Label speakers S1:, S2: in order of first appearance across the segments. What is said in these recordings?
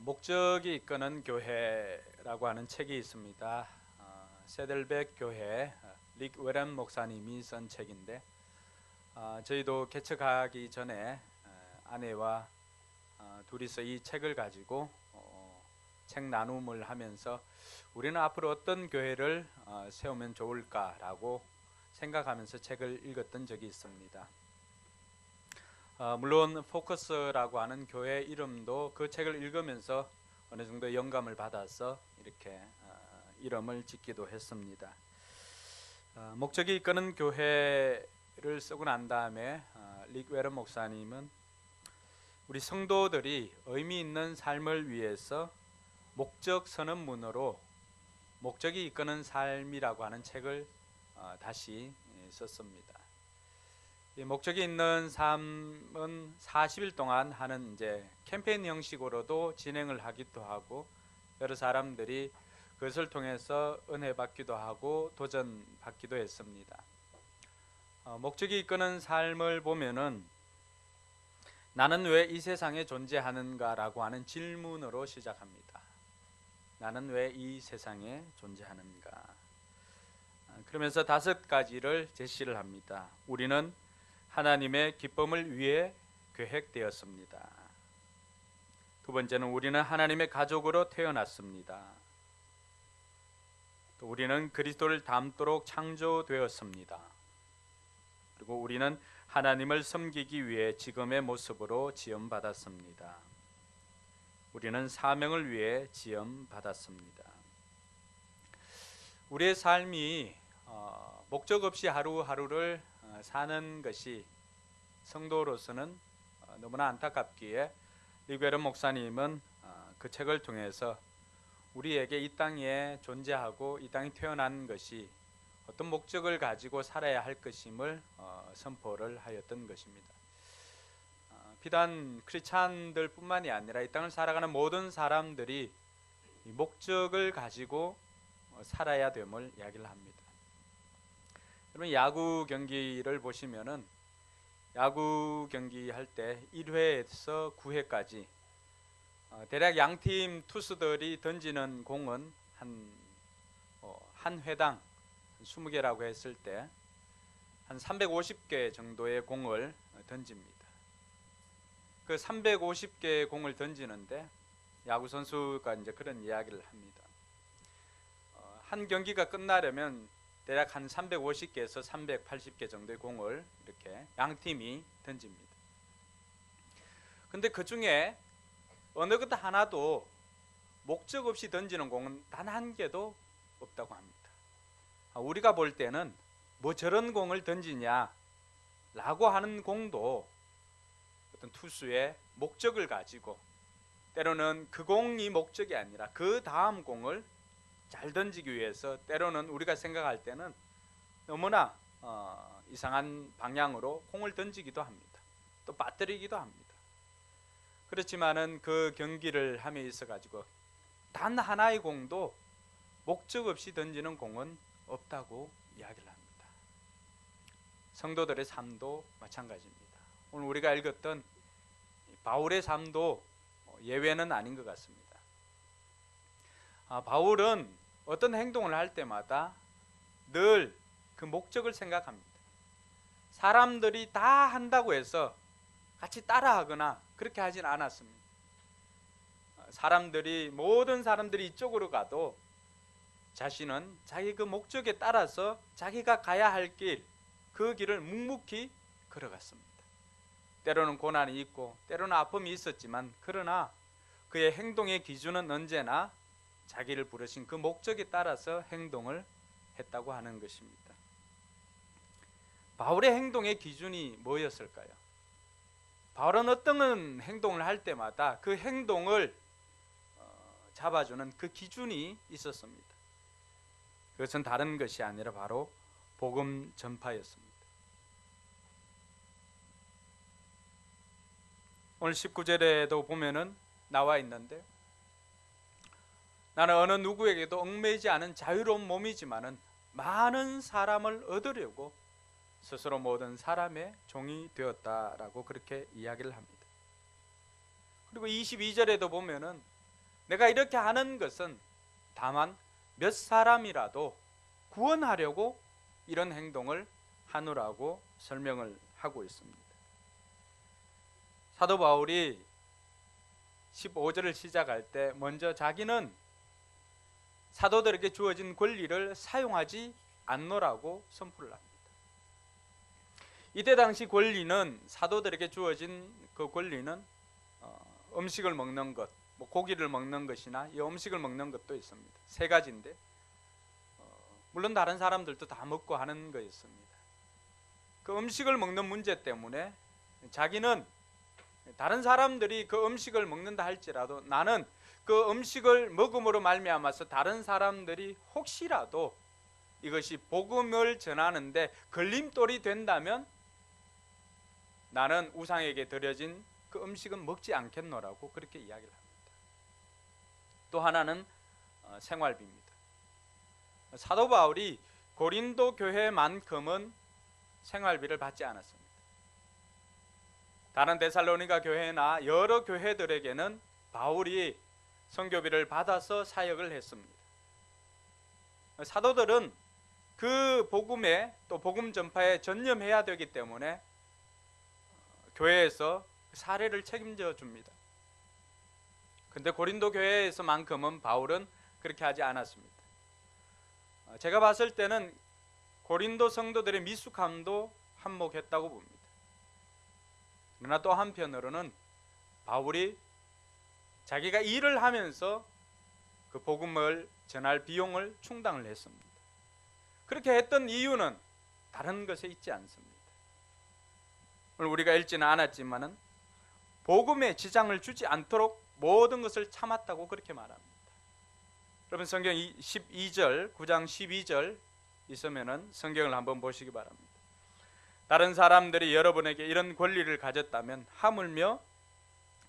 S1: 목적이 이끄는 교회라고 하는 책이 있습니다. 세델백 교회 릭 웨런 목사님이 쓴 책인데 저희도 개척하기 전에 아내와 둘이서 이 책을 가지고 책 나눔을 하면서 우리는 앞으로 어떤 교회를 세우면 좋을까라고 생각하면서 책을 읽었던 적이 있습니다. 물론 포커스라고 하는 교회 이름도 그 책을 읽으면서 어느 정도 영감을 받아서 이렇게 이름을 짓기도 했습니다. 목적이 이끄는 교회를 쓰고 난 다음에 릭 웨런 목사님은 우리 성도들이 의미 있는 삶을 위해서 목적 선언문으로 목적이 이끄는 삶이라고 하는 책을 다시 썼습니다. 이 목적이 있는 삶은 40일 동안 하는 이제 캠페인 형식으로도 진행을 하기도 하고 여러 사람들이 그것을 통해서 은혜 받기도 하고 도전 받기도 했습니다. 목적이 이끄는 삶을 보면은 나는 왜 이 세상에 존재하는가라고 하는 질문으로 시작합니다. 나는 왜 이 세상에 존재하는가? 그러면서 5가지를 제시를 합니다. 우리는 하나님의 기쁨을 위해 계획되었습니다. 두 번째는 우리는 하나님의 가족으로 태어났습니다. 또 우리는 그리스도를 닮도록 창조되었습니다. 그리고 우리는 하나님을 섬기기 위해 지금의 모습으로 지음받았습니다. 우리는 사명을 위해 지음받았습니다. 우리의 삶이 목적 없이 하루하루를 사는 것이 성도로서는 너무나 안타깝기에 릭 웨런 목사님은 그 책을 통해서 우리에게 이 땅에 존재하고 이 땅에 태어난 것이 어떤 목적을 가지고 살아야 할 것임을 선포를 하였던 것입니다. 비단 크리스찬들 뿐만이 아니라 이 땅을 살아가는 모든 사람들이 이 목적을 가지고 살아야 됨을 이야기를 합니다. 여러분 야구 경기를 보시면은 야구 경기 할 때 1회에서 9회까지 대략 양팀 투수들이 던지는 공은 한 회당 20개라고 했을 때 한 350개 정도의 공을 던집니다. 그 350개의 공을 던지는데 야구 선수가 이제 그런 이야기를 합니다. 한 경기가 끝나려면 대략 한 350개에서 380개 정도의 공을 이렇게 양팀이 던집니다. 근데 그 중에 어느 것 하나도 목적 없이 던지는 공은 단 한 개도 없다고 합니다. 우리가 볼 때는 뭐 저런 공을 던지냐 라고 하는 공도 어떤 투수의 목적을 가지고 때로는 그 공이 목적이 아니라 그 다음 공을 잘 던지기 위해서 때로는 우리가 생각할 때는 너무나 이상한 방향으로 공을 던지기도 합니다. 또 빠뜨리기도 합니다. 그렇지만은 그 경기를 함에 있어 가지고 단 하나의 공도 목적 없이 던지는 공은 없다고 이야기를 합니다. 성도들의 삶도 마찬가지입니다. 오늘 우리가 읽었던 바울의 삶도 예외는 아닌 것 같습니다. 바울은 어떤 행동을 할 때마다 늘 그 목적을 생각합니다. 사람들이 다 한다고 해서 같이 따라하거나 그렇게 하진 않았습니다. 모든 사람들이 이쪽으로 가도 자신은 자기 그 목적에 따라서 자기가 가야 할 길, 그 길을 묵묵히 걸어갔습니다. 때로는 고난이 있고 때로는 아픔이 있었지만 그러나 그의 행동의 기준은 언제나 자기를 부르신 그 목적에 따라서 행동을 했다고 하는 것입니다. 바울의 행동의 기준이 뭐였을까요? 바울은 어떤 행동을 할 때마다 그 행동을 잡아주는 그 기준이 있었습니다. 그것은 다른 것이 아니라 바로 복음 전파였습니다. 오늘 19절에도 보면은 나와 있는데 나는 어느 누구에게도 얽매이지 않은 자유로운 몸이지만은 많은 사람을 얻으려고 스스로 모든 사람의 종이 되었다라고 그렇게 이야기를 합니다. 그리고 22절에도 보면은 내가 이렇게 하는 것은 다만 몇 사람이라도 구원하려고 이런 행동을 하느라고 설명을 하고 있습니다. 사도 바울이 15절을 시작할 때 먼저 자기는 사도들에게 주어진 권리를 사용하지 않노라고 선포를 합니다. 이때 당시 권리는, 사도들에게 주어진 그 권리는 음식을 먹는 것, 뭐 고기를 먹는 것이나 이 음식을 먹는 것도 있습니다. 세 가지인데 물론 다른 사람들도 다 먹고 하는 거였습니다. 그 음식을 먹는 문제 때문에 자기는 다른 사람들이 그 음식을 먹는다 할지라도 나는 그 음식을 먹음으로 말미암아서 다른 사람들이 혹시라도 이것이 복음을 전하는데 걸림돌이 된다면 나는 우상에게 드려진 그 음식은 먹지 않겠노라고 그렇게 이야기를 합니다. 또 하나는 생활비입니다. 사도 바울이 고린도 교회만큼은 생활비를 받지 않았습니다. 다른 데살로니가 교회나 여러 교회들에게는 바울이 선교비를 받아서 사역을 했습니다. 사도들은 그 복음에 또 복음 전파에 전념해야 되기 때문에 교회에서 사례를 책임져 줍니다. 근데 고린도 교회에서만큼은 바울은 그렇게 하지 않았습니다. 제가 봤을 때는 고린도 성도들의 미숙함도 한몫했다고 봅니다. 그러나 또 한편으로는 바울이 자기가 일을 하면서 그 복음을 전할 비용을 충당을 했습니다. 그렇게 했던 이유는 다른 것에 있지 않습니다. 오늘 우리가 읽지는 않았지만은 복음에 지장을 주지 않도록 모든 것을 참았다고 그렇게 말합니다. 여러분 성경 12절, 9장 12절 있으면은 성경을 한번 보시기 바랍니다. 다른 사람들이 여러분에게 이런 권리를 가졌다면 하물며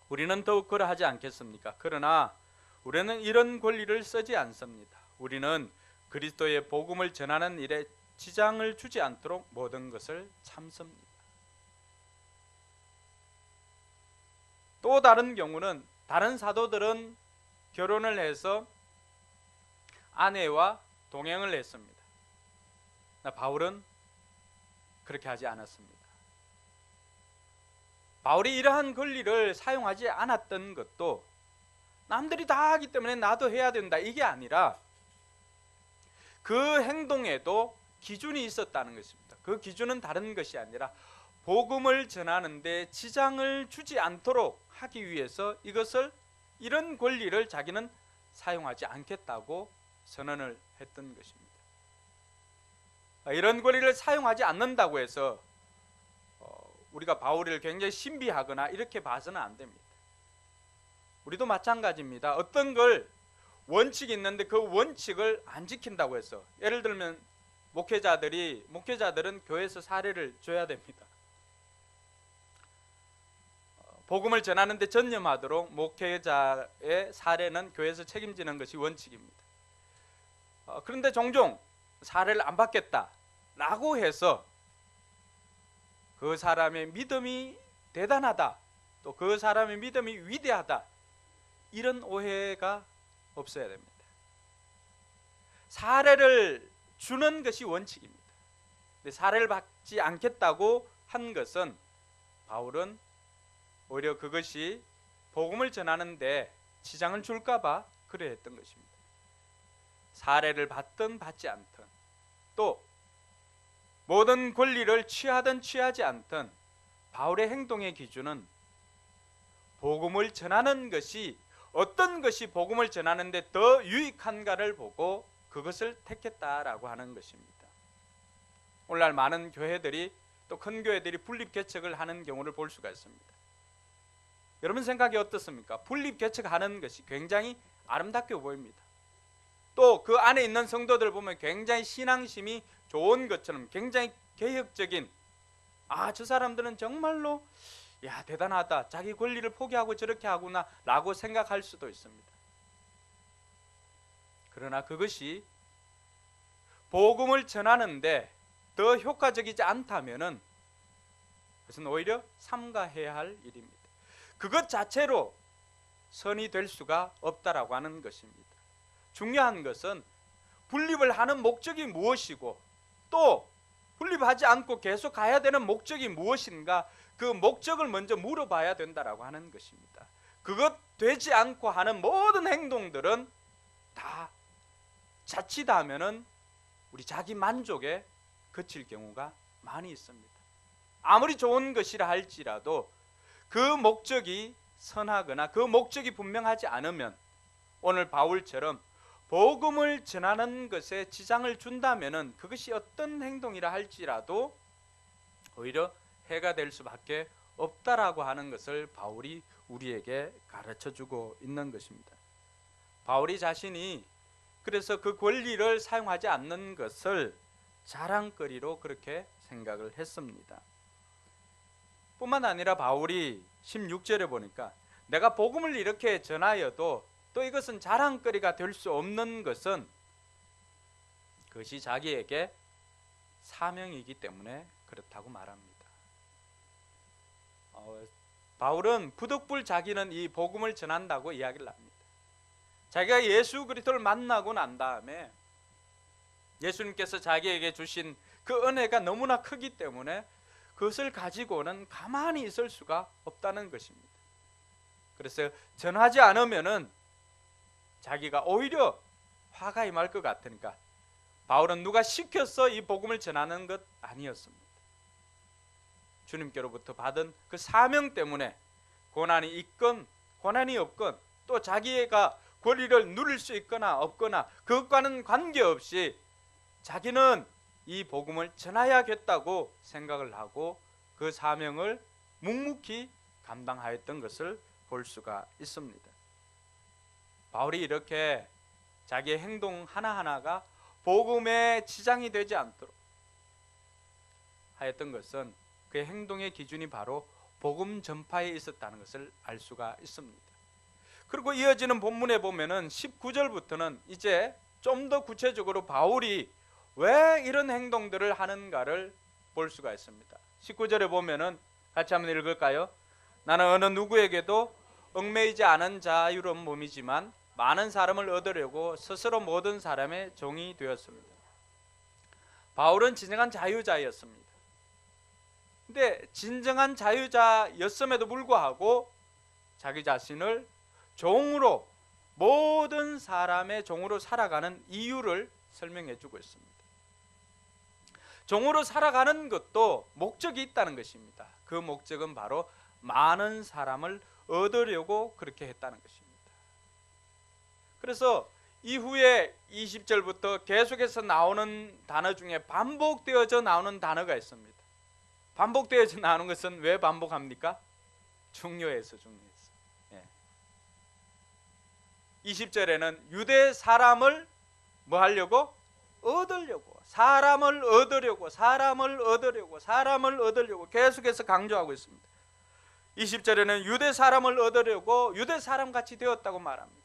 S1: 우리는 더욱 그러하지 않겠습니까? 그러나 우리는 이런 권리를 쓰지 않습니다. 우리는 그리스도의 복음을 전하는 일에 지장을 주지 않도록 모든 것을 참습니다. 또 다른 경우는 다른 사도들은 결혼을 해서 아내와 동행을 했습니다. 바울은 그렇게 하지 않았습니다. 바울이 이러한 권리를 사용하지 않았던 것도 남들이 다 하기 때문에 나도 해야 된다 이게 아니라 그 행동에도 기준이 있었다는 것입니다. 그 기준은 다른 것이 아니라 복음을 전하는데 지장을 주지 않도록 하기 위해서 이런 권리를 자기는 사용하지 않겠다고 선언을 했던 것입니다. 이런 권리를 사용하지 않는다고 해서 우리가 바울을 굉장히 신비하거나 이렇게 봐서는 안 됩니다. 우리도 마찬가지입니다. 어떤 걸 원칙이 있는데 그 원칙을 안 지킨다고 해서, 예를 들면 목회자들은 교회에서 사례를 줘야 됩니다. 복음을 전하는데 전념하도록 목회자의 사례는 교회에서 책임지는 것이 원칙입니다. 그런데 종종 사례를 안 받겠다라고 해서 그 사람의 믿음이 대단하다, 또 그 사람의 믿음이 위대하다, 이런 오해가 없어야 됩니다. 사례를 주는 것이 원칙입니다. 근데 사례를 받지 않겠다고 한 것은 바울은 오히려 그것이 복음을 전하는데 지장을 줄까 봐 그래 했던 것입니다. 사례를 받든 받지 않든, 또 모든 권리를 취하든 취하지 않든 바울의 행동의 기준은 복음을 전하는 것이, 어떤 것이 복음을 전하는데 더 유익한가를 보고 그것을 택했다라고 하는 것입니다. 오늘날 많은 교회들이, 또 큰 교회들이 분립개척을 하는 경우를 볼 수가 있습니다. 여러분 생각이 어떻습니까? 분립개척하는 것이 굉장히 아름답게 보입니다. 또 그 안에 있는 성도들 보면 굉장히 신앙심이 좋은 것처럼, 굉장히 개혁적인, 저 사람들은 정말로 대단하다, 자기 권리를 포기하고 저렇게 하구나 라고 생각할 수도 있습니다. 그러나 그것이 복음을 전하는데 더 효과적이지 않다면은 그것은 오히려 삼가해야 할 일입니다. 그것 자체로 선이 될 수가 없다라고 하는 것입니다. 중요한 것은 분립을 하는 목적이 무엇이고 또 분립하지 않고 계속 가야 되는 목적이 무엇인가, 그 목적을 먼저 물어봐야 된다라고 하는 것입니다. 그것 되지 않고 하는 모든 행동들은 다 자칫하면은 우리 자기 만족에 그칠 경우가 많이 있습니다. 아무리 좋은 것이라 할지라도 그 목적이 선하거나 그 목적이 분명하지 않으면, 오늘 바울처럼 복음을 전하는 것에 지장을 준다면은 그것이 어떤 행동이라 할지라도 오히려 해가 될 수밖에 없다라고 하는 것을 바울이 우리에게 가르쳐주고 있는 것입니다. 바울이 자신이 그래서 그 권리를 사용하지 않는 것을 자랑거리로 그렇게 생각을 했습니다. 뿐만 아니라 바울이 16절에 보니까 내가 복음을 이렇게 전하여도 또 이것은 자랑거리가 될 수 없는 것은 그것이 자기에게 사명이기 때문에 그렇다고 말합니다. 바울은 부득불 자기는 이 복음을 전한다고 이야기를 합니다. 자기가 예수 그리스도를 만나고 난 다음에 예수님께서 자기에게 주신 그 은혜가 너무나 크기 때문에 그것을 가지고는 가만히 있을 수가 없다는 것입니다. 그래서 전하지 않으면은 자기가 오히려 화가 임할 것 같으니까, 바울은 누가 시켜서 이 복음을 전하는 것 아니었습니다. 주님께로부터 받은 그 사명 때문에 고난이 있건 고난이 없건 또 자기가 권리를 누릴 수 있거나 없거나 그것과는 관계없이 자기는 이 복음을 전하야겠다고 생각을 하고 그 사명을 묵묵히 감당하였던 것을 볼 수가 있습니다. 바울이 이렇게 자기의 행동 하나하나가 복음에 지장이 되지 않도록 하였던 것은 그의 행동의 기준이 바로 복음 전파에 있었다는 것을 알 수가 있습니다. 그리고 이어지는 본문에 보면은 19절부터는 이제 좀 더 구체적으로 바울이 왜 이런 행동들을 하는가를 볼 수가 있습니다. 19절에 보면은 같이 한번 읽을까요? 나는 어느 누구에게도 얽매이지 않은 자유로운 몸이지만 많은 사람을 얻으려고 스스로 모든 사람의 종이 되었습니다. 바울은 진정한 자유자였습니다. 근데 진정한 자유자였음에도 불구하고 자기 자신을 종으로, 모든 사람의 종으로 살아가는 이유를 설명해 주고 있습니다. 종으로 살아가는 것도 목적이 있다는 것입니다. 그 목적은 바로 많은 사람을 얻으려고 그렇게 했다는 것입니다. 그래서 이후에 20절부터 계속해서 나오는 단어 중에 반복되어져 나오는 단어가 있습니다. 반복되어져 나오는 것은 왜 반복합니까? 중요해서. 20절에는 유대 사람을 뭐 하려고? 얻으려고. 사람을 얻으려고 계속해서 강조하고 있습니다. 20절에는 유대 사람을 얻으려고 유대 사람같이 되었다고 말합니다.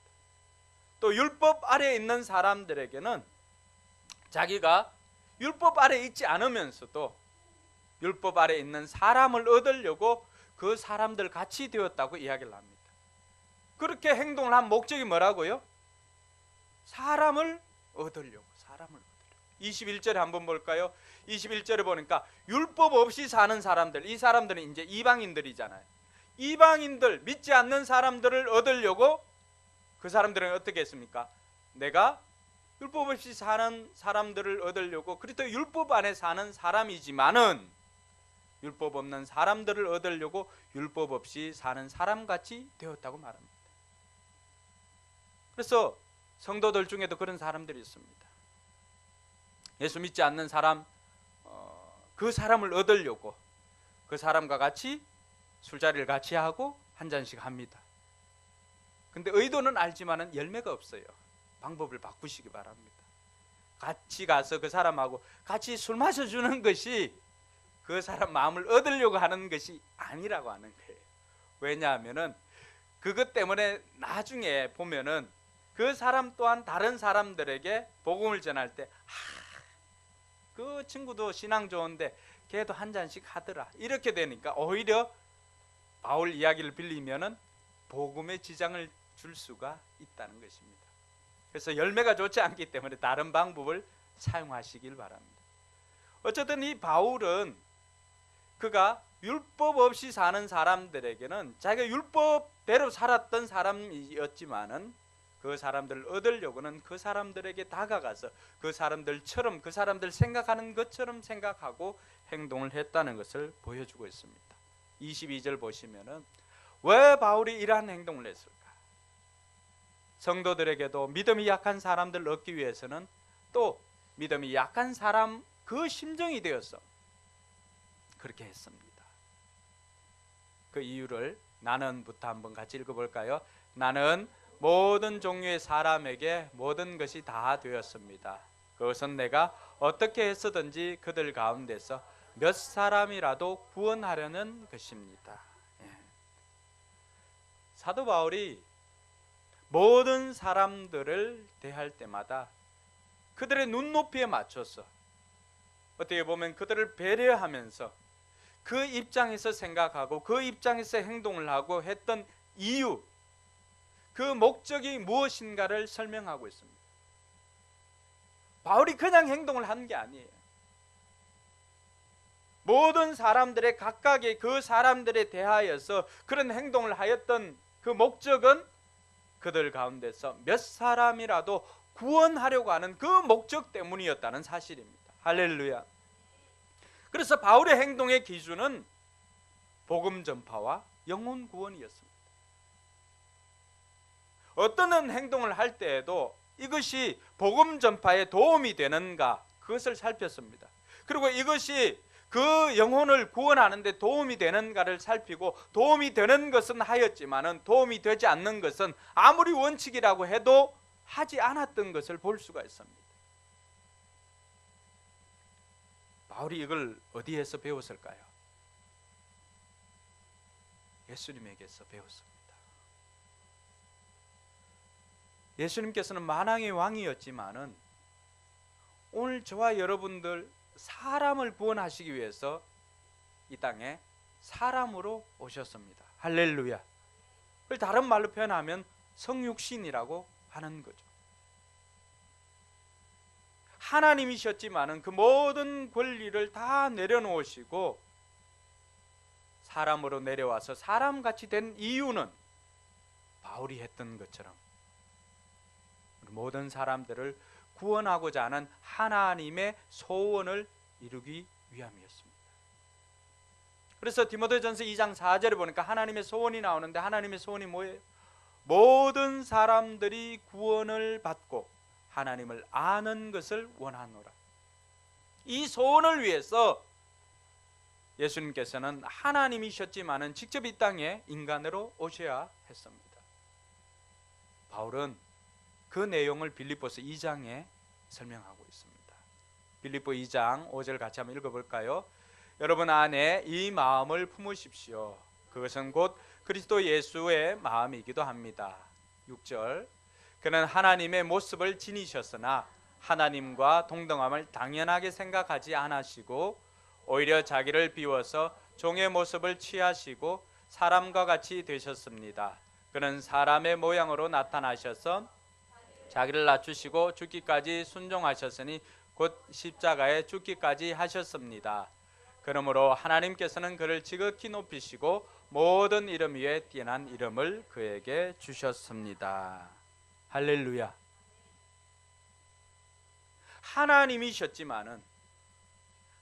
S1: 또 율법 아래에 있는 사람들에게는 자기가 율법 아래에 있지 않으면서도 율법 아래에 있는 사람을 얻으려고 그 사람들 같이 되었다고 이야기를 합니다. 그렇게 행동을 한 목적이 뭐라고요? 사람을 얻으려고. 21절에 한번 볼까요? 21절에 보니까 율법 없이 사는 사람들, 이 사람들은 이제 이방인들이잖아요. 이방인들, 믿지 않는 사람들을 얻으려고 그 사람들은 어떻게 했습니까? 내가 율법 없이 사는 사람들을 얻으려고, 그리스도 율법 안에 사는 사람이지만은 율법 없는 사람들을 얻으려고 율법 없이 사는 사람같이 되었다고 말합니다. 그래서 성도들 중에도 그런 사람들이 있습니다. 예수 믿지 않는 사람, 그 사람을 얻으려고 그 사람과 같이 술자리를 같이 하고 한 잔씩 합니다. 근데 의도는 알지만은 열매가 없어요. 방법을 바꾸시기 바랍니다. 같이 가서 그 사람하고 같이 술 마셔주는 것이 그 사람 마음을 얻으려고 하는 것이 아니라고 하는 거예요. 왜냐하면은 그것 때문에 나중에 보면은 그 사람 또한 다른 사람들에게 복음을 전할 때 그 친구도 신앙 좋은데 걔도 한 잔씩 하더라, 이렇게 되니까 오히려 바울 이야기를 빌리면은 복음에 지장을 줄 수가 있다는 것입니다. 그래서 열매가 좋지 않기 때문에 다른 방법을 사용하시길 바랍니다. 어쨌든 이 바울은 그가 율법 없이 사는 사람들에게는 자기가 율법대로 살았던 사람이었지만은 그 사람들을 얻으려고는 그 사람들에게 다가가서 그 사람들처럼, 그 사람들 생각하는 것처럼 생각하고 행동을 했다는 것을 보여주고 있습니다. 22절 보시면은 왜 바울이 이러한 행동을 했을까? 성도들에게도 믿음이 약한 사람들을 얻기 위해서는 또 믿음이 약한 사람 그 심정이 되어서 그렇게 했습니다. 그 이유를 나는부터 한번 같이 읽어볼까요? 나는 모든 종류의 사람에게 모든 것이 다 되었습니다. 그것은 내가 어떻게 해서든지 그들 가운데서 몇 사람이라도 구원하려는 것입니다. 사도 바울이 모든 사람들을 대할 때마다 그들의 눈높이에 맞춰서 어떻게 보면 그들을 배려하면서 그 입장에서 생각하고 그 입장에서 행동을 하고 했던 이유, 그 목적이 무엇인가를 설명하고 있습니다. 바울이 그냥 행동을 한 게 아니에요. 모든 사람들의 각각의 그 사람들에 대하여서 그런 행동을 하였던 그 목적은 그들 가운데서 몇 사람이라도 구원하려고 하는 그 목적 때문이었다는 사실입니다. 할렐루야. 그래서 바울의 행동의 기준은 복음 전파와 영혼 구원이었습니다. 어떤 행동을 할 때에도 이것이 복음 전파에 도움이 되는가 그것을 살폈습니다. 그리고 이것이 그 영혼을 구원하는 데 도움이 되는가를 살피고 도움이 되는 것은 하였지만은 도움이 되지 않는 것은 아무리 원칙이라고 해도 하지 않았던 것을 볼 수가 있습니다. 바울이 이걸 어디에서 배웠을까요? 예수님에게서 배웠습니다. 예수님께서는 만왕의 왕이었지만은 오늘 저와 여러분들 사람을 구원하시기 위해서 이 땅에 사람으로 오셨습니다. 할렐루야. 그걸 다른 말로 표현하면 성육신이라고 하는 거죠. 하나님이셨지만은 그 모든 권리를 다 내려놓으시고 사람으로 내려와서 사람같이 된 이유는 바울이 했던 것처럼 모든 사람들을 구원하고자 하는 하나님의 소원을 이루기 위함이었습니다. 그래서 디모데전서 2장 4절에 보니까 하나님의 소원이 나오는데 하나님의 소원이 뭐예요? 모든 사람들이 구원을 받고 하나님을 아는 것을 원하노라. 이 소원을 위해서 예수님께서는 하나님이셨지만은 직접 이 땅에 인간으로 오셔야 했습니다. 바울은 그 내용을 빌립보서 2장에 설명하고 있습니다. 빌립보 2장 5절 같이 한번 읽어볼까요? 여러분 안에 이 마음을 품으십시오. 그것은 곧 그리스도 예수의 마음이기도 합니다. 6절 그는 하나님의 모습을 지니셨으나 하나님과 동등함을 당연하게 생각하지 않으시고 오히려 자기를 비워서 종의 모습을 취하시고 사람과 같이 되셨습니다. 그는 사람의 모양으로 나타나셔서 자기를 낮추시고 죽기까지 순종하셨으니 곧 십자가에 죽기까지 하셨습니다. 그러므로 하나님께서는 그를 지극히 높이시고 모든 이름 위에 뛰어난 이름을 그에게 주셨습니다. 할렐루야. 하나님이셨지만은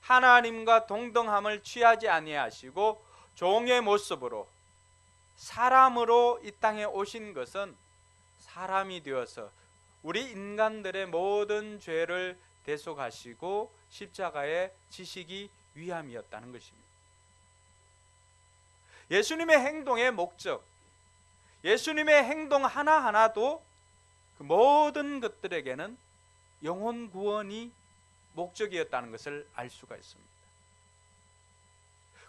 S1: 하나님과 동등함을 취하지 아니하시고 종의 모습으로 사람으로 이 땅에 오신 것은 사람이 되어서 우리 인간들의 모든 죄를 대속하시고 십자가에 지시기 위함이었다는 것입니다. 예수님의 행동의 목적, 예수님의 행동 하나하나도 그 모든 것들에게는 영혼 구원이 목적이었다는 것을 알 수가 있습니다.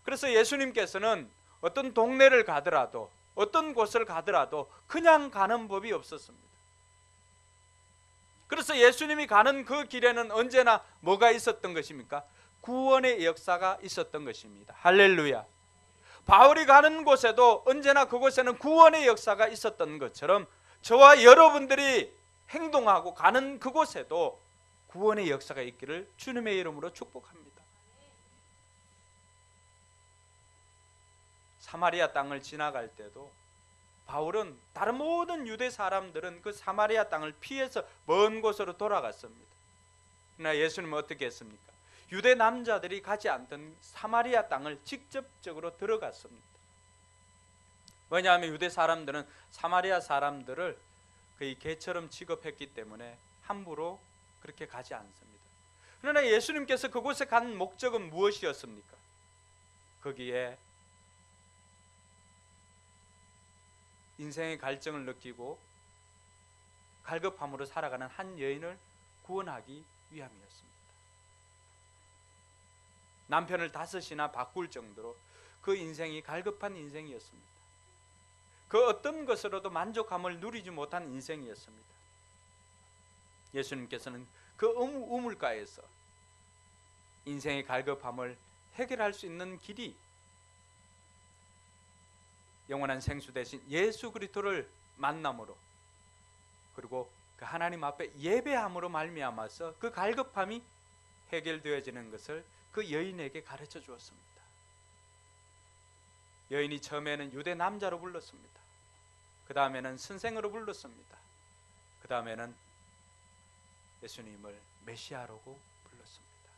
S1: 그래서 예수님께서는 어떤 동네를 가더라도 어떤 곳을 가더라도 그냥 가는 법이 없었습니다. 그래서 예수님이 가는 그 길에는 언제나 뭐가 있었던 것입니까? 구원의 역사가 있었던 것입니다. 할렐루야. 바울이 가는 곳에도 언제나 그곳에는 구원의 역사가 있었던 것처럼 저와 여러분들이 행동하고 가는 그곳에도 구원의 역사가 있기를 주님의 이름으로 축복합니다. 사마리아 땅을 지나갈 때도 바울은 다른 모든 유대 사람들은 그 사마리아 땅을 피해서 먼 곳으로 돌아갔습니다. 그러나 예수님은 어떻게 했습니까? 유대 남자들이 가지 않던 사마리아 땅을 직접적으로 들어갔습니다. 왜냐하면 유대 사람들은 사마리아 사람들을 거의 개처럼 취급했기 때문에 함부로 그렇게 가지 않습니다. 그러나 예수님께서 그곳에 간 목적은 무엇이었습니까? 거기에 인생의 갈증을 느끼고 갈급함으로 살아가는 한 여인을 구원하기 위함이었습니다. 남편을 5이나 바꿀 정도로 그 인생이 갈급한 인생이었습니다. 그 어떤 것으로도 만족함을 누리지 못한 인생이었습니다. 예수님께서는 그 우물가에서 인생의 갈급함을 해결할 수 있는 길이 영원한 생수 대신 예수 그리스도를 만남으로, 그리고 그 하나님 앞에 예배함으로 말미암아서 그 갈급함이 해결되어지는 것을 그 여인에게 가르쳐 주었습니다. 여인이 처음에는 유대 남자로 불렀습니다. 그 다음에는 선생으로 불렀습니다. 그 다음에는 예수님을 메시아라고 불렀습니다.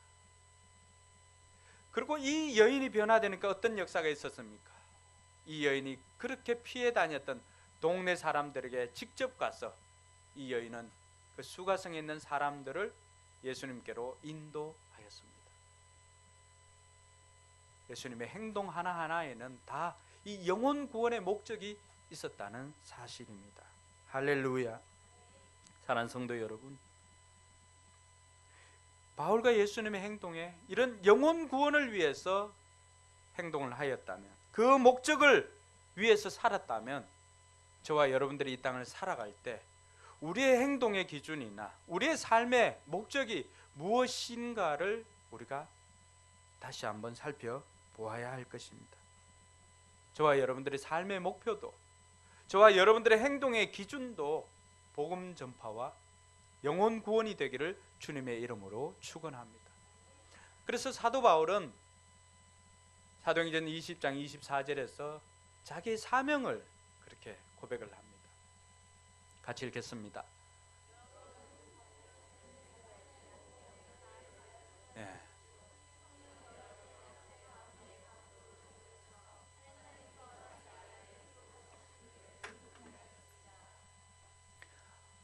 S1: 그리고 이 여인이 변화되니까 어떤 역사가 있었습니까? 이 여인이 그렇게 피해 다녔던 동네 사람들에게 직접 가서 이 여인은 그 수가성에 있는 사람들을 예수님께로 인도하였습니다. 예수님의 행동 하나하나에는 다 이 영혼 구원의 목적이 있었다는 사실입니다. 할렐루야. 사랑하는 성도 여러분, 바울과 예수님의 행동에 이런 영혼 구원을 위해서 행동을 하였다면, 그 목적을 위해서 살았다면, 저와 여러분들이 이 땅을 살아갈 때 우리의 행동의 기준이나 우리의 삶의 목적이 무엇인가를 우리가 다시 한번 살펴보아야 할 것입니다. 저와 여러분들의 삶의 목표도, 저와 여러분들의 행동의 기준도 복음 전파와 영혼 구원이 되기를 주님의 이름으로 축원합니다. 그래서 사도 바울은 사도행전 20장 24절에서 자기의 사명을 그렇게 고백을 합니다. 같이 읽겠습니다. 네.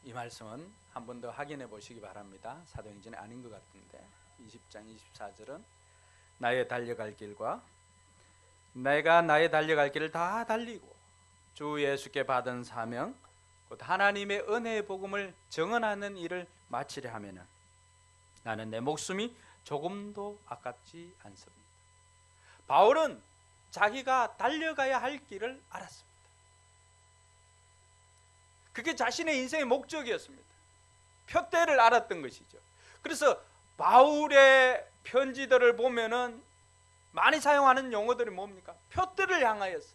S1: 이 말씀은 한 번 더 확인해 보시기 바랍니다. 사도행전이 아닌 것 같은데 20장 24절은 나의 달려갈 길과 내가 나의 달려갈 길을 다 달리고 주 예수께 받은 사명 곧 하나님의 은혜의 복음을 증언하는 일을 마치려 하면은 나는 내 목숨이 조금도 아깝지 않습니다. 바울은 자기가 달려가야 할 길을 알았습니다. 그게 자신의 인생의 목적이었습니다. 표대를 알았던 것이죠. 그래서 바울의 편지들을 보면은 많이 사용하는 용어들이 뭡니까? 표대를 향하여서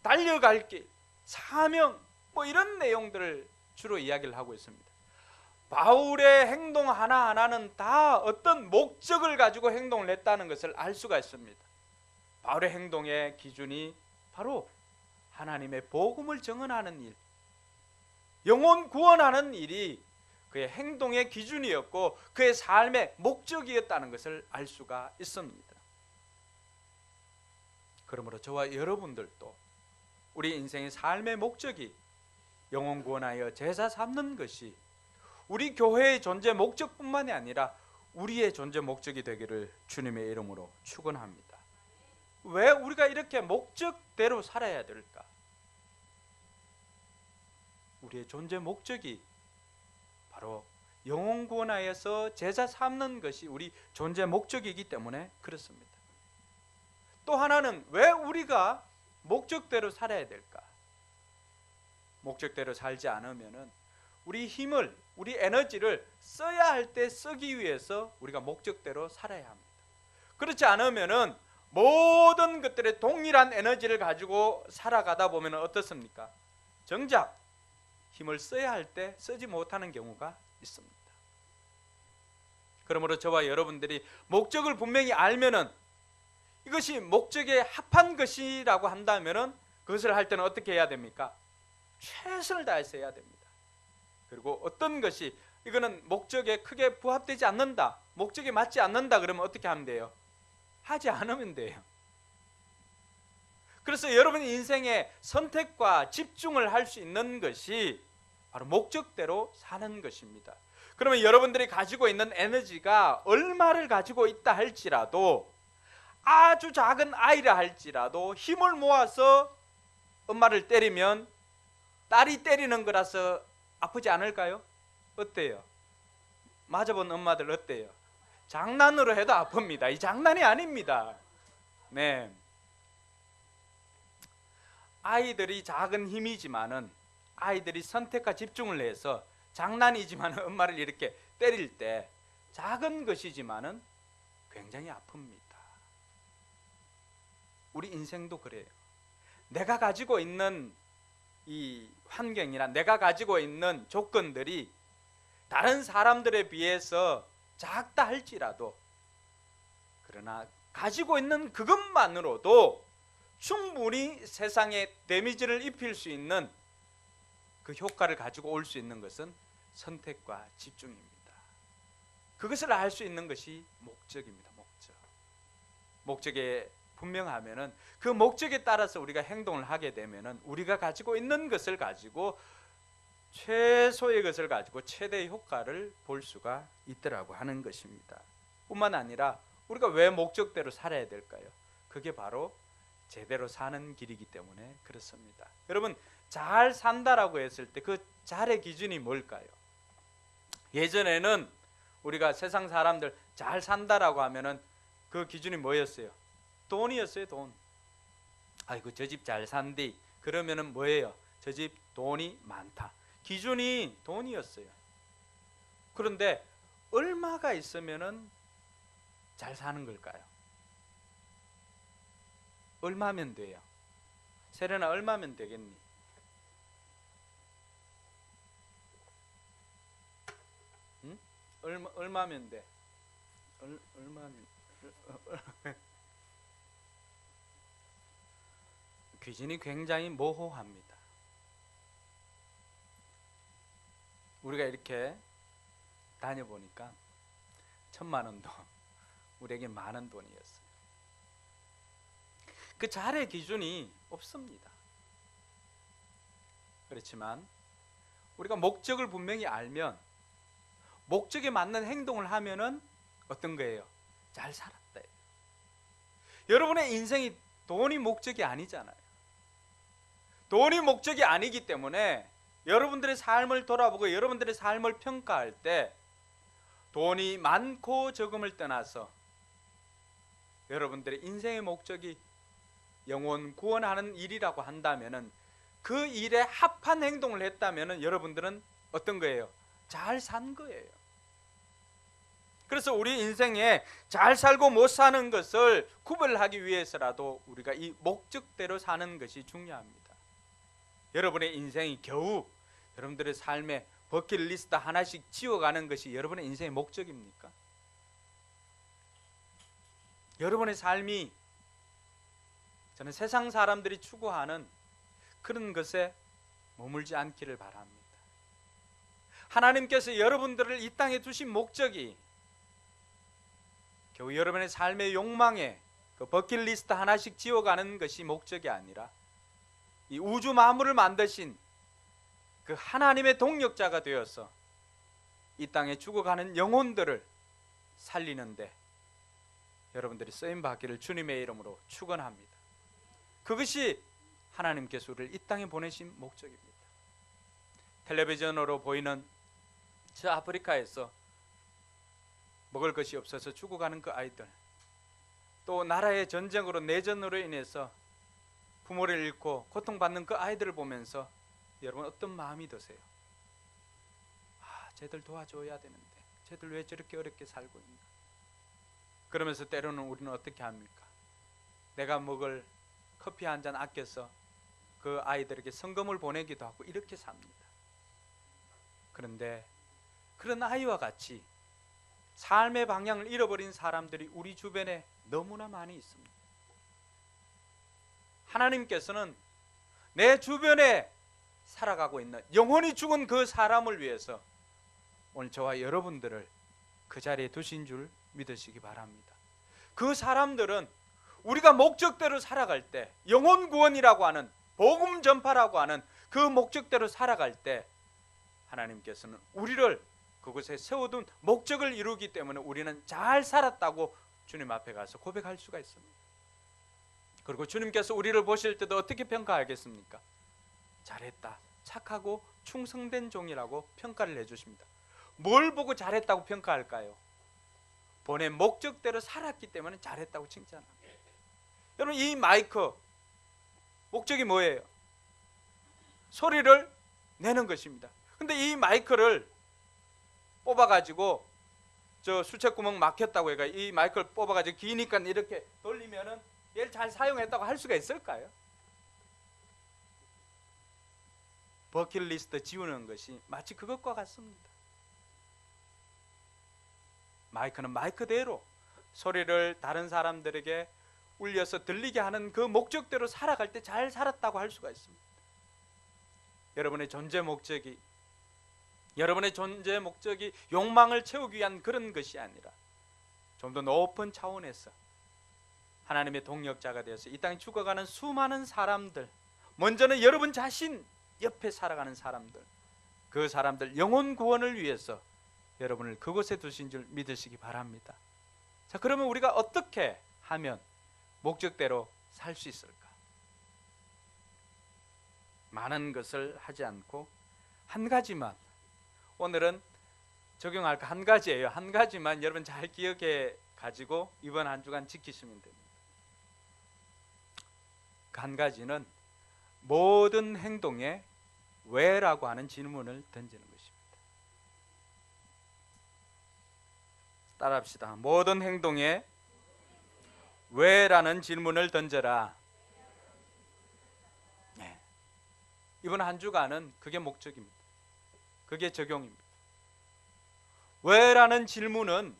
S1: 달려갈 길, 사명, 뭐 이런 내용들을 주로 이야기를 하고 있습니다. 바울의 행동 하나하나는 다 어떤 목적을 가지고 행동을 했다는 것을 알 수가 있습니다. 바울의 행동의 기준이 바로 하나님의 복음을 증언하는 일, 영혼 구원하는 일이 그의 행동의 기준이었고 그의 삶의 목적이었다는 것을 알 수가 있습니다. 그러므로 저와 여러분들도 우리 인생의 삶의 목적이 영혼 구원하여 제사 삼는 것이 우리 교회의 존재 목적뿐만이 아니라 우리의 존재 목적이 되기를 주님의 이름으로 축원합니다. 왜 우리가 이렇게 목적대로 살아야 될까? 우리의 존재 목적이 바로 영혼 구원하여서 제자 삼는 것이 우리 존재 목적이기 때문에 그렇습니다. 또 하나는 왜 우리가 목적대로 살아야 될까? 목적대로 살지 않으면은 우리 힘을, 우리 에너지를 써야 할 때 쓰기 위해서 우리가 목적대로 살아야 합니다. 그렇지 않으면은 모든 것들의 동일한 에너지를 가지고 살아가다 보면 어떻습니까? 정작 힘을 써야 할 때 쓰지 못하는 경우가 있습니다. 그러므로 저와 여러분들이 목적을 분명히 알면은, 이것이 목적에 합한 것이라고 한다면은 그것을 할 때는 어떻게 해야 됩니까? 최선을 다해서 해야 됩니다. 그리고 어떤 것이 이거는 목적에 크게 부합되지 않는다, 목적에 맞지 않는다 그러면 어떻게 하면 돼요? 하지 않으면 돼요. 그래서 여러분 인생에 선택과 집중을 할 수 있는 것이 바로 목적대로 사는 것입니다. 그러면 여러분들이 가지고 있는 에너지가 얼마를 가지고 있다 할지라도, 아주 작은 아이라 할지라도 힘을 모아서 엄마를 때리면 딸이 때리는 거라서 아프지 않을까요? 어때요? 맞아본 엄마들 어때요? 장난으로 해도 아픕니다. 이 장난이 아닙니다. 네. 아이들이 작은 힘이지만은, 아이들이 선택과 집중을 해서 장난이지만 엄마를 이렇게 때릴 때 작은 것이지만은 굉장히 아픕니다. 우리 인생도 그래요. 내가 가지고 있는 이 환경이나 내가 가지고 있는 조건들이 다른 사람들에 비해서 작다 할지라도, 그러나 가지고 있는 그것만으로도 충분히 세상에 데미지를 입힐 수 있는 그 효과를 가지고 올 수 있는 것은 선택과 집중입니다. 그것을 알 수 있는 것이 목적입니다. 목적에 분명하면은 그 목적에 따라서 우리가 행동을 하게 되면은 우리가 가지고 있는 것을 가지고 최소의 것을 가지고 최대의 효과를 볼 수가 있더라고 하는 것입니다. 뿐만 아니라 우리가 왜 목적대로 살아야 될까요? 그게 바로 제대로 사는 길이기 때문에 그렇습니다. 여러분, 잘 산다라고 했을 때 그 잘의 기준이 뭘까요? 예전에는 우리가 세상 사람들 잘 산다라고 하면은 그 기준이 뭐였어요? 돈이었어요. 돈. 아이고 저 집 잘 산디 그러면은 뭐예요? 저 집 돈이 많다. 기준이 돈이었어요. 그런데 얼마가 있으면은 잘 사는 걸까요? 얼마면 돼요? 세련아, 얼마면 되겠니? 응? 얼마면 돼? 얼마면 기준이 굉장히 모호합니다. 우리가 이렇게 다녀보니까 1,000만 원도 우리에게 많은 돈이었어요. 그 잘의 기준이 없습니다. 그렇지만 우리가 목적을 분명히 알면, 목적에 맞는 행동을 하면은 어떤 거예요? 잘 살았다. 여러분의 인생이 돈이 목적이 아니잖아요. 돈이 목적이 아니기 때문에 여러분들의 삶을 돌아보고 여러분들의 삶을 평가할 때 돈이 많고 적음을 떠나서 여러분들의 인생의 목적이 영혼 구원하는 일이라고 한다면은, 그 일에 합한 행동을 했다면은 여러분들은 어떤 거예요? 잘 산 거예요. 그래서 우리 인생에 잘 살고 못 사는 것을 구별하기 위해서라도 우리가 이 목적대로 사는 것이 중요합니다. 여러분의 인생이 겨우 여러분들의 삶에 버킷리스트 하나씩 지워가는 것이 여러분의 인생의 목적입니까? 여러분의 삶이 저는 세상 사람들이 추구하는 그런 것에 머물지 않기를 바랍니다. 하나님께서 여러분들을 이 땅에 두신 목적이 겨우 여러분의 삶의 욕망에 그 버킷리스트 하나씩 지워가는 것이 목적이 아니라 이 우주 만물을 만드신 그 하나님의 동력자가 되어서 이 땅에 죽어가는 영혼들을 살리는데 여러분들이 쓰임받기를 주님의 이름으로 축원합니다. 그것이 하나님께서 우리를 이 땅에 보내신 목적입니다. 텔레비전으로 보이는 저 아프리카에서 먹을 것이 없어서 죽어가는 그 아이들, 또 나라의 전쟁으로 내전으로 인해서 부모를 잃고 고통받는 그 아이들을 보면서 여러분 어떤 마음이 드세요? 쟤들 도와줘야 되는데 쟤들 왜 저렇게 어렵게 살고 있나? 그러면서 때로는 우리는 어떻게 합니까? 내가 먹을 커피 한 잔 아껴서 그 아이들에게 성금을 보내기도 하고 이렇게 삽니다. 그런데 그런 아이와 같이 삶의 방향을 잃어버린 사람들이 우리 주변에 너무나 많이 있습니다. 하나님께서는 내 주변에 살아가고 있는 영혼이 죽은 그 사람을 위해서 오늘 저와 여러분들을 그 자리에 두신 줄 믿으시기 바랍니다. 그 사람들은 우리가 목적대로 살아갈 때, 영혼 구원이라고 하는, 복음 전파라고 하는 그 목적대로 살아갈 때 하나님께서는 우리를 그곳에 세워둔 목적을 이루기 때문에 우리는 잘 살았다고 주님 앞에 가서 고백할 수가 있습니다. 그리고 주님께서 우리를 보실 때도 어떻게 평가하겠습니까? 잘했다, 착하고 충성된 종이라고 평가를 해주십니다. 뭘 보고 잘했다고 평가할까요? 본의 목적대로 살았기 때문에 잘했다고 칭찬합니다. 여러분, 이 마이크 목적이 뭐예요? 소리를 내는 것입니다. 근데 이 마이크를 뽑아가지고 저 수채구멍 막혔다고 해가 이 마이크를 뽑아가지고 기니까 이렇게 돌리면은 얘를 잘 사용했다고 할 수가 있을까요? 버킷리스트 지우는 것이 마치 그것과 같습니다. 마이크는 마이크대로 소리를 다른 사람들에게 울려서 들리게 하는 그 목적대로 살아갈 때 잘 살았다고 할 수가 있습니다. 여러분의 존재 목적이 욕망을 채우기 위한 그런 것이 아니라 좀 더 높은 차원에서 하나님의 동역자가 되어서 이 땅에 죽어가는 수많은 사람들, 먼저는 여러분 자신 옆에 살아가는 사람들, 그 사람들 영혼 구원을 위해서 여러분을 그곳에 두신 줄 믿으시기 바랍니다. 자, 그러면 우리가 어떻게 하면 목적대로 살 수 있을까? 많은 것을 하지 않고 한 가지만, 오늘은 적용할 거 한 가지예요. 한 가지만 여러분 잘 기억해 가지고 이번 한 주간 지키시면 됩니다. 그 한 가지는 모든 행동에 왜라고 하는 질문을 던지는 것입니다. 따라합시다. 모든 행동에 왜라는 질문을 던져라. 네. 이번 한 주간은 그게 목적입니다. 그게 적용입니다. 왜라는 질문은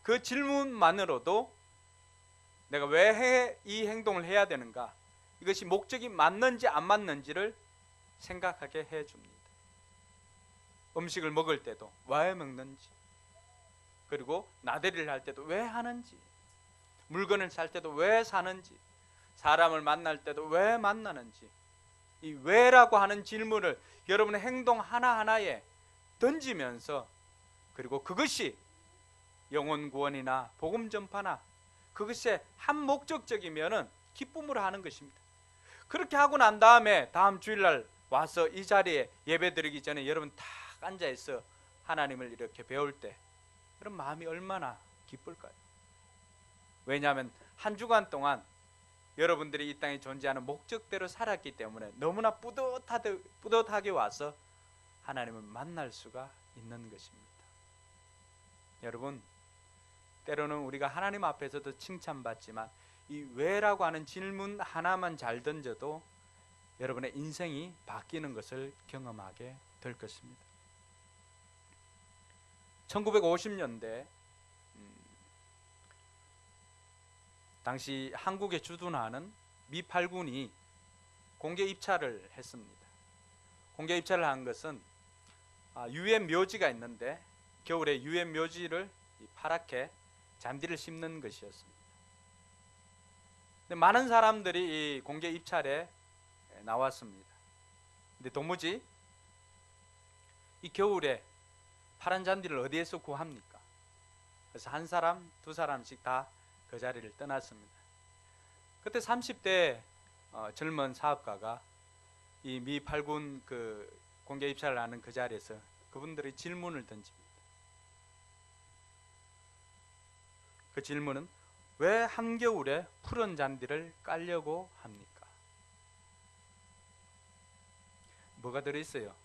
S1: 그 질문만으로도 내가 왜 이 행동을 해야 되는가, 이것이 목적이 맞는지 안 맞는지를 생각하게 해줍니다. 음식을 먹을 때도 왜 먹는지, 그리고 나들이를 할 때도 왜 하는지, 물건을 살 때도 왜 사는지, 사람을 만날 때도 왜 만나는지, 이 왜라고 하는 질문을 여러분의 행동 하나하나에 던지면서, 그리고 그것이 영혼 구원이나 복음 전파나 그것에 한 목적적이면은 기쁨으로 하는 것입니다. 그렇게 하고 난 다음에 다음 주일날 와서 이 자리에 예배 드리기 전에 여러분 딱 앉아 있어 하나님을 이렇게 배울 때 그런 마음이 얼마나 기쁠까요? 왜냐하면 한 주간 동안 여러분들이 이 땅에 존재하는 목적대로 살았기 때문에 너무나 뿌듯하게 와서 하나님을 만날 수가 있는 것입니다. 여러분, 때로는 우리가 하나님 앞에서도 칭찬받지만 이 왜라고 하는 질문 하나만 잘 던져도 여러분의 인생이 바뀌는 것을 경험하게 될 것입니다. 1950년대 당시 한국에 주둔하는 미 8군이 공개 입찰을 했습니다. 공개 입찰을 한 것은 유엔 묘지가 있는데 겨울에 유엔 묘지를 파랗게 잔디를 심는 것이었습니다. 근데 많은 사람들이 이 공개 입찰에 나왔습니다. 근데 도무지 이 겨울에 파란 잔디를 어디에서 구합니까? 그래서 한 사람, 두 사람씩 다 그 자리를 떠났습니다. 그때 30대 젊은 사업가가 이 미 8군 그 공개 입찰을 하는 그 자리에서 그분들의 질문을 던집니다. 그 질문은 왜 한겨울에 푸른 잔디를 깔려고 합니까? 뭐가 들어있어요?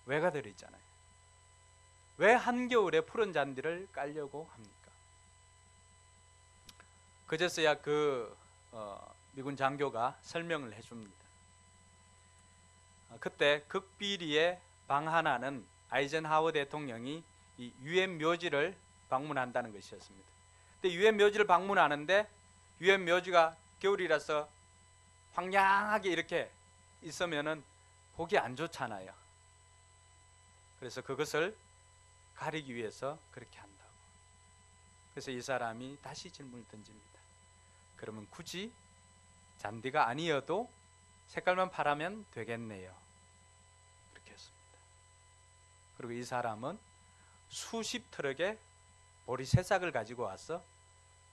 S1: 왜가 들어있잖아요. 왜 한겨울에 푸른 잔디를 깔려고 합니까? 그제서야 그 미군 장교가 설명을 해줍니다. 그때 극비리의 방 하나는 아이젠하워 대통령이 이 유엔 묘지를 방문한다는 것이었습니다. 근데 유엔 묘지를 방문하는데 유엔 묘지가 겨울이라서 황량하게 이렇게 있으면은 보기 안 좋잖아요. 그래서 그것을 가리기 위해서 그렇게 한다고. 그래서 이 사람이 다시 질문을 던집니다. 그러면 굳이 잔디가 아니어도 색깔만 파라면 되겠네요. 그렇게 했습니다. 그리고 이 사람은 수십 트럭의 보리 새싹을 가지고 와서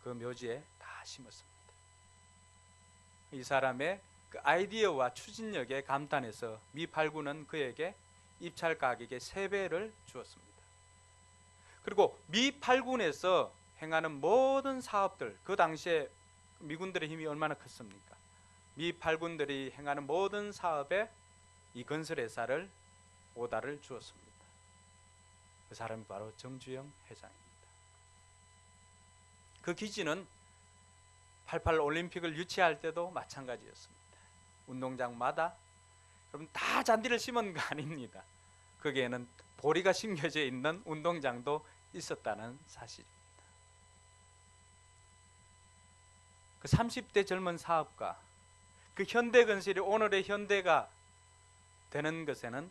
S1: 그 묘지에 다 심었습니다. 이 사람의 그 아이디어와 추진력에 감탄해서 미 8군은 그에게 입찰 가격의 3배를 주었습니다. 그리고 미 8군에서 행하는 모든 사업들, 그 당시에 미군들의 힘이 얼마나 컸습니까? 미 8군들이 행하는 모든 사업에 이 건설회사를 오다를 주었습니다. 그 사람이 바로 정주영 회장입니다. 그 기지는 88 올림픽을 유치할 때도 마찬가지였습니다. 운동장마다 여러분 다 잔디를 심은 거 아닙니다. 거기에는 보리가 심겨져 있는 운동장도 있었다는 사실입니다. 그 30대 젊은 사업가, 그 현대건설이 오늘의 현대가 되는 것에는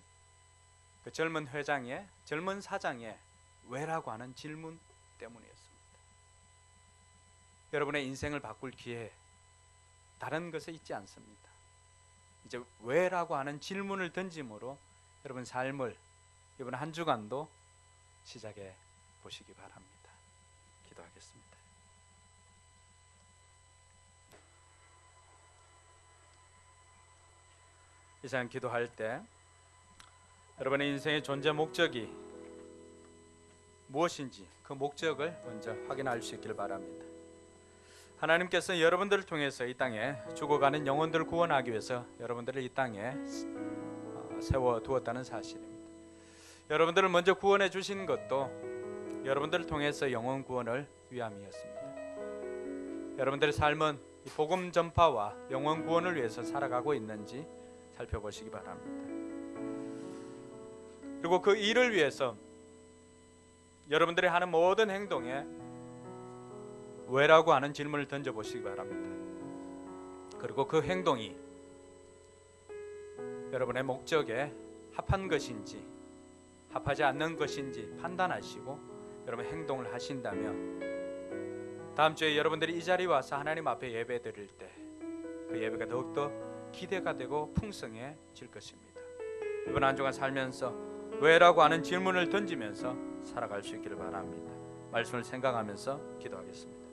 S1: 그 젊은 회장의, 젊은 사장의 왜라고 하는 질문 때문이었습니다. 여러분의 인생을 바꿀 기회, 다른 것에 있지 않습니다. 이제 왜라고 하는 질문을 던짐으로 여러분 삶을 이번 한 주간도 시작해 보시기 바랍니다. 기도하겠습니다. 이 시간 기도할 때 여러분의 인생의 존재 목적이 무엇인지 그 목적을 먼저 확인할 수 있기를 바랍니다. 하나님께서 여러분들을 통해서 이 땅에 죽어가는 영혼들을 구원하기 위해서 여러분들을 이 땅에 세워두었다는 사실입니다. 여러분들을 먼저 구원해 주신 것도 여러분들을 통해서 영혼 구원을 위함이었습니다. 여러분들의 삶은 이 복음 전파와 영혼 구원을 위해서 살아가고 있는지 살펴보시기 바랍니다. 그리고 그 일을 위해서 여러분들이 하는 모든 행동에 왜라고 하는 질문을 던져보시기 바랍니다. 그리고 그 행동이 여러분의 목적에 합한 것인지 합하지 않는 것인지 판단하시고 여러분 행동을 하신다면 다음 주에 여러분들이 이 자리에 와서 하나님 앞에 예배 드릴 때 그 예배가 더욱더 기대가 되고 풍성해질 것입니다. 이번 한 주간 살면서 왜라고 하는 질문을 던지면서 살아갈 수 있기를 바랍니다. 말씀을 생각하면서 기도하겠습니다.